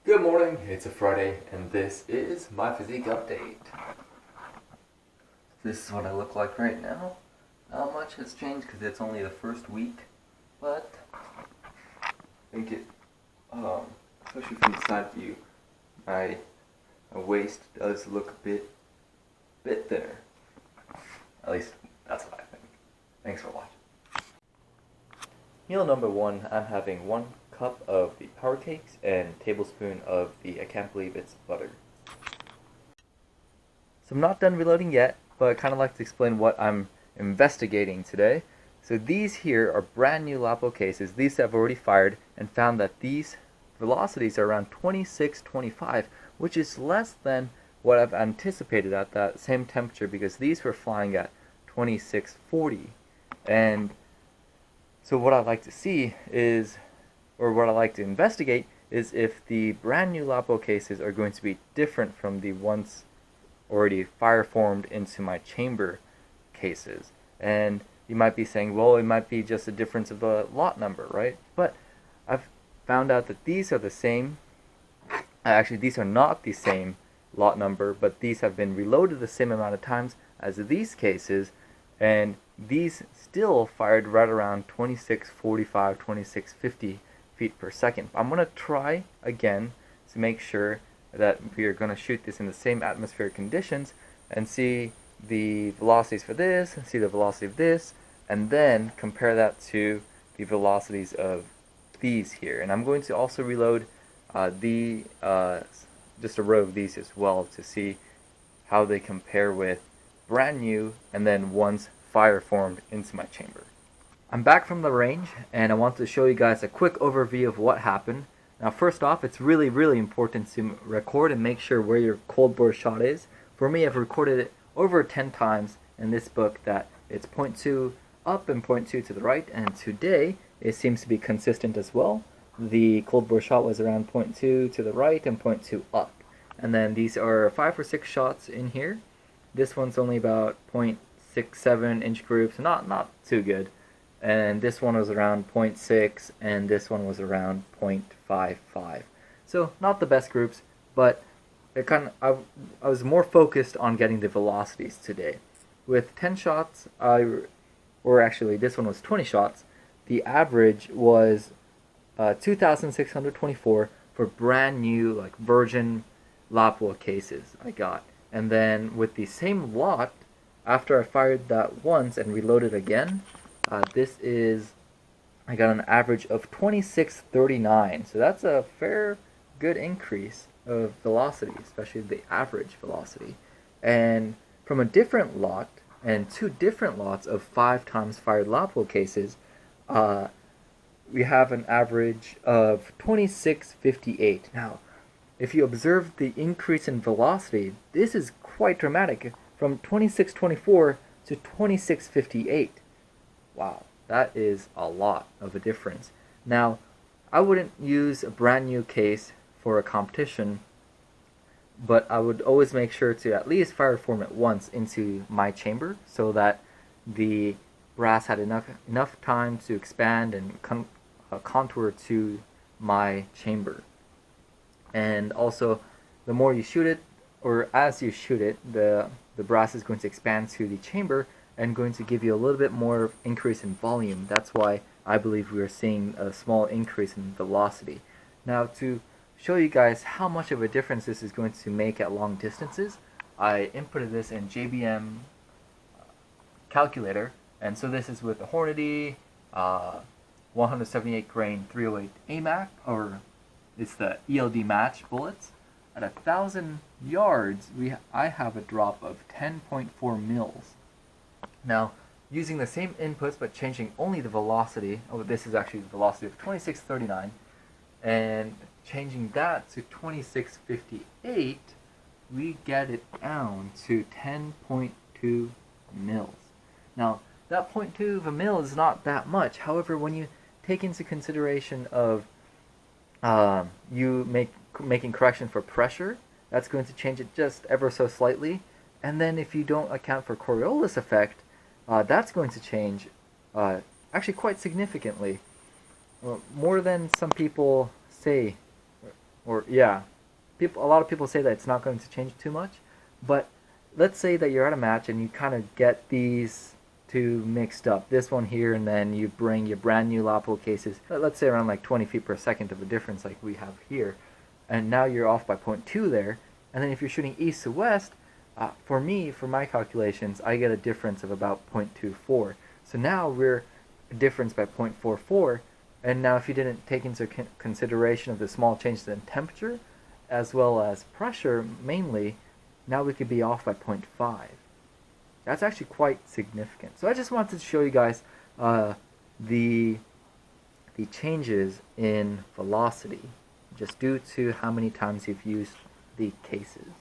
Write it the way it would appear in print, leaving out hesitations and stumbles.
Good morning, it's a Friday, and this is my physique update. This is what I look like right now. Not much has changed because it's only the first week, but I think it, especially from the side view, my waist does look a bit thinner. At least that's what I think. Thanks for watching. Meal number one, I'm having 1 cup of the power cakes and tablespoon of the I can't believe it's butter. So I'm not done reloading yet, but I kind of like to explain what I'm investigating today. So these here are brand new Lapo cases. These have already fired and found that these velocities are around 26-25, which is less than what I've anticipated at that same temperature because these were flying at 26-40. And so what I'd like to see is, or what I'd like to investigate, is if the brand new Lapo cases are going to be different from the ones already fire formed into my chamber cases. And you might be saying, well, it might be just a difference of the lot number, right? But I've found out that these are the same. Actually, these are not the same lot number, but these have been reloaded the same amount of times as these cases, and these still fired right around 2645, 2650 feet per second. I'm going to try again to make sure that we are going to shoot this in the same atmospheric conditions and see the velocities for this, and see the velocity of this, and then compare that to the velocities of these here. And I'm going to also reload just a row of these as well to see how they compare with brand new and then ones fire formed into my chamber. I'm back from the range and I want to show you guys a quick overview of what happened. Now first off, it's really important to record and make sure where your cold bore shot is. For me, I've recorded it over 10 times in this book that it's 0.2 up and 0.2 to the right, and today it seems to be consistent as well. The cold bore shot was around 0.2 to the right and 0.2 up. And then these are 5 or 6 shots in here. This one's only about 0.67 inch groups, not too good. And this one was around 0.6, and this one was around 0.55. So not the best groups, but it I was more focused on getting the velocities today. With 10 shots, or actually this one was 20 shots, the average was 2,624 for brand new, like virgin Lapua cases I got. And then with the same lot, after I fired that once and reloaded again, I got an average of 2639. So that's a fair good increase of velocity, especially the average velocity. And from a different lot, and 2 different lots of 5 times fired Lapua cases, we have an average of 2658. Now, if you observe the increase in velocity, this is quite dramatic, from 2624 to 2658. Wow, that is a lot of a difference. Now, I wouldn't use a brand new case for a competition, but I would always make sure to at least fire form it once into my chamber so that the brass had enough time to expand and contour to my chamber. And also, the more you shoot it, or as you shoot it, the brass is going to expand to the chamber and going to give you a little bit more increase in volume. That's why I believe we are seeing a small increase in velocity. Now, to show you guys how much of a difference this is going to make at long distances, I inputted this in JBM calculator, and so this is with the Hornady 178 grain 308 AMAC, or it's the ELD match bullets. At 1,000 yards, I have a drop of 10.4 mils. Now, using the same inputs but changing only the velocity, this is actually the velocity of 2639, and changing that to 2658, we get it down to 10.2 mils. Now, that 0.2 of a mil is not that much. However, when you take into consideration of making correction for pressure, that's going to change it just ever so slightly. And then if you don't account for Coriolis effect, that's going to change actually quite significantly. More than some people say or yeah, a lot of people say that it's not going to change too much, but let's say that you're at a match and you kind of get these two mixed up, this one here, and then you bring your brand new LAPO cases, let's say around like 20 feet per second of a difference like we have here, and now you're off by 0.2 there, and then if you're shooting east to west, for me, for my calculations, I get a difference of about 0.24. So now we're a difference by 0.44, and now if you didn't take into consideration of the small changes in temperature, as well as pressure mainly, now we could be off by 0.5. That's actually quite significant. So I just wanted to show you guys the changes in velocity just due to how many times you've used the cases.